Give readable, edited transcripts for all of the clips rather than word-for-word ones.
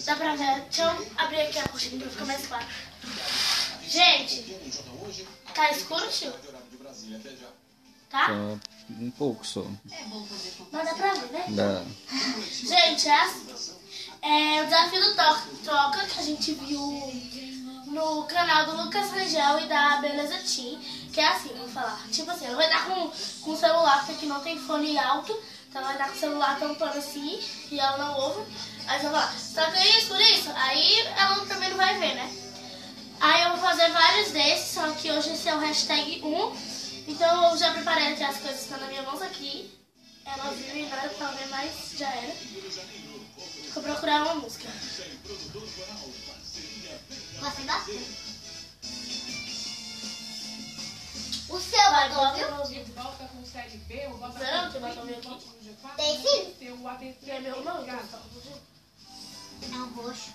Dá pra ver? Deixa eu abrir aqui a cortina pra ficar mais claro. Gente, tá escuro, tio? Tá? Um pouco só. Mas dá pra ver, né? Dá. Gente, é o desafio do Troca que a gente viu no canal do Lucas Rangel e da Beleza Team. Que é assim, vou falar. Tipo assim, ela vai dar com o celular, porque aqui não tem fone alto. Então ela vai dar com o celular tampando assim e ela não ouve. Aí você vai falar, troca isso por isso. Aí ela também não vai ver, né? Aí eu vou fazer vários desses, só que hoje esse é o hashtag 1. Então eu já preparei aqui as coisas que estão na minha mão aqui. Ela viu e não era pra ver, mas já era. Vou procurar uma música. Gostei bastante. O seu Vai, batom, bota viu? no ouvido. Volta com série B ou bota Não, tem batom meu aqui. Tem sim. seu ADC. É meu não, então tá. É um roxo.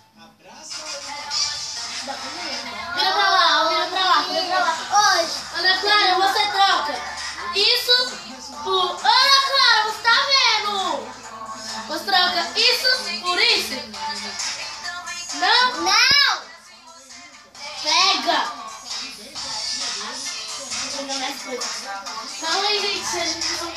Vira pra lá, vira pra lá, vira pra lá. Hoje. Ana Clara, você troca isso por... Ana Clara, você tá vendo? Você troca isso por isso? Não? Não! Pega! Vou pegar mais coisas. Fala aí, gente. A gente vai...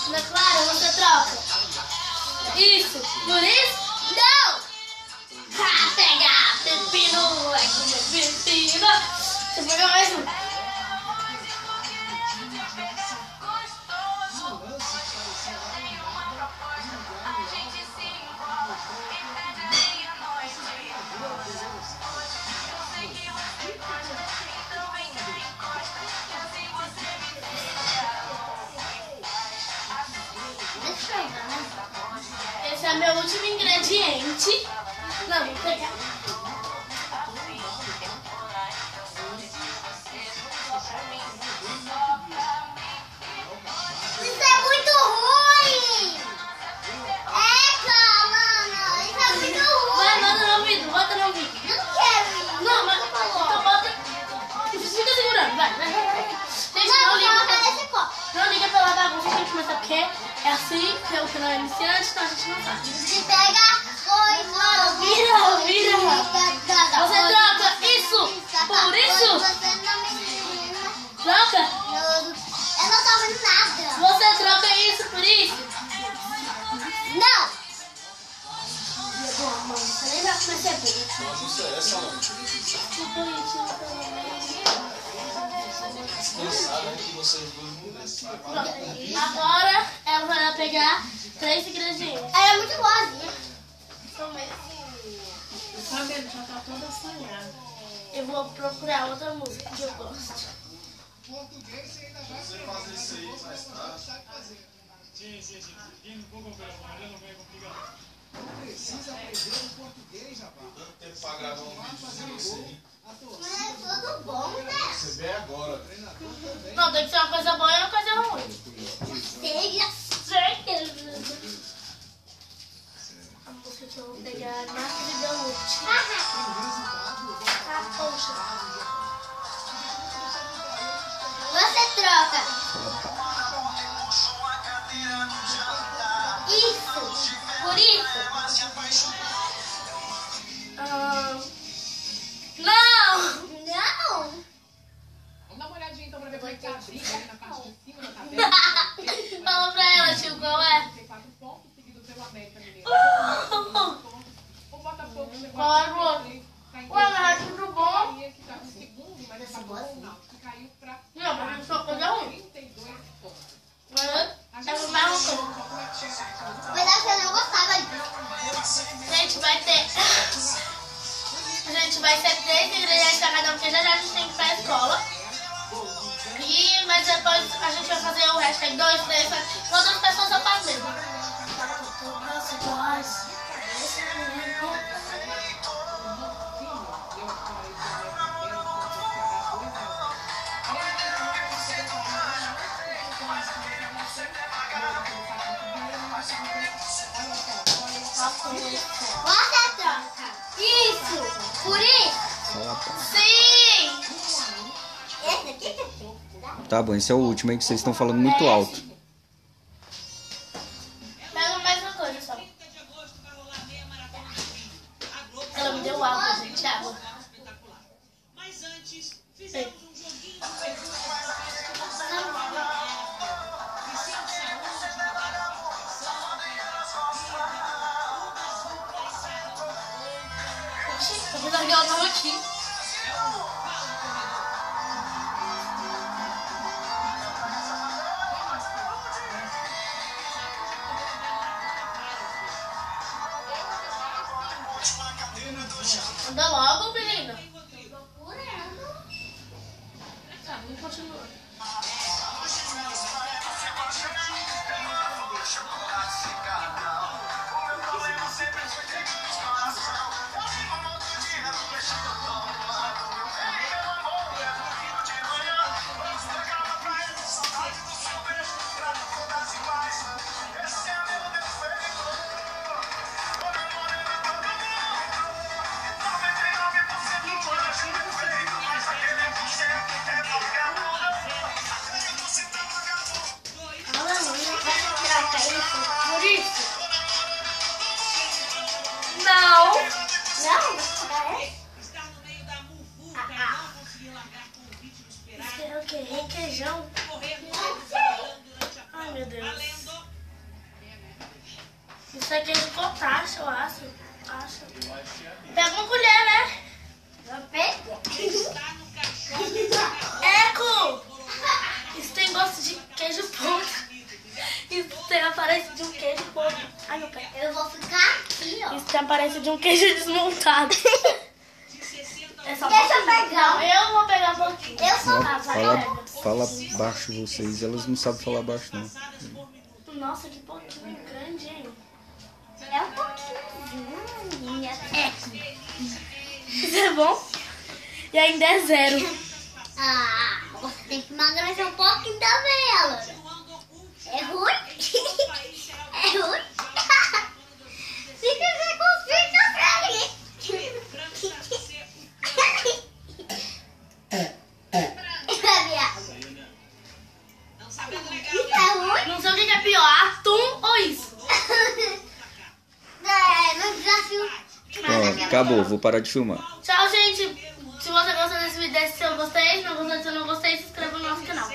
Ana Clara, você troca isso por isso? Não! Ha, pega pepino, vai comer pepino. Você pega mais um. Esse é meu último ingrediente. Não, vou pegar. Isso é muito ruim! Calma, isso é muito ruim! Vai, bota no ouvido, bota no ouvido. Eu não quero isso! Não, mas então bota. Fica segurando, vai. Gente, não liga. Esse copo. Não liga pela bagunça que a gente começa, porque é assim, que o canal é iniciante, então a gente não sabe. Se pega, foi, Vira. Você troca isso por isso? Troca? Eu não tô vendo nada. Você troca isso por isso? Não! Você nem vai começar bem. Nossa, essa não. Descansada que vocês dois mudam. Agora ela vai lá pegar 3 ingredientes. Ela é muito boazinha. São mesmo. Tá vendo? Já tá toda assanhada. Eu vou procurar outra música que eu gosto. Você faz isso aí mais tarde. Tanto tempo pra gravar um vídeo desse aí. Mas é tudo bom, né? Você vê agora. Não, tem que ser uma coisa boa e uma coisa ruim. A música que eu vou pegar é Marca de Belucci. Ah, poxa. Você troca isso por isso? Não! Não! Vamos dar uma olhadinha então pra ver como é que tá a briga ali na parte de cima da tabela. Fala pra ela, tio, qual é? 4 pontos, seguido pelo América Mineiro. O Botafogo chegou Qual é o a outro? 33, tá em Ué, mas é tudo bom. Bahia, que tá no segundo, mas Essa acabou boa, o Náutico, que caiu pra Não, pra mim só coisa ruim. 32 pontos. É a mesma coisa. Mas acho que eu não gostava disso. Gente, vai ter. A gente vai ter 3 ingredientes pra cada um, porque já a gente tem que ir pra escola. Mas depois É 2, 3, 4. Outras pessoas eu faço mesmo. Você troca. Isso. Por isso. Fala baixo. Sim! Esse aqui que eu tenho que tirar. Tá bom, esse é o último aí que vocês estão falando muito alto. Pega mais uma coisa só. Ela me deu água, gente. Água. Mas antes, fizemos um joguinho de Oxi, eu vou dar aquela mão aqui. Anda logo, menina. Tá, vamos continuar. Troca isso. Por isso? Não. Não, você vai. estar no meio da muvuca e não conseguir largar com o ritmo esperado. Isso é o quê? Requeijão? Correndo durante a Ai, meu Deus. valendo. Isso aqui é de potássio, eu acho. Pega uma colher, né? Não pega. Está no caixote. Eco! Isso tem gosto de queijo podre. Isso tem aparência de um queijo podre. Ai, meu pé. Eu vou ficar aqui, ó. Isso tem aparência de um queijo desmontado. É só Deixa eu pouquinho. pegar. Não, eu vou pegar um pouquinho. Eu sou. Ah, vai, pega. Fala baixo vocês, elas não sabem falar baixo não. Nossa, que pouquinho grande, hein? É um pouquinho. Minha Isso é bom? E ainda é 0. Ah, você tem que emagrecer um pouquinho também, ela. É ruim? É ruim? Fica sem conflito pra mim. Bebe água. Isso é ruim? Não sei o que é pior, atum ou isso? É, no desafio. Pronto, acabou, vou parar de filmar. Tchau, gente. Se você gostou desse vídeo, deixe seu gostei. Se não gostou, se não gostei, se inscreva no nosso canal.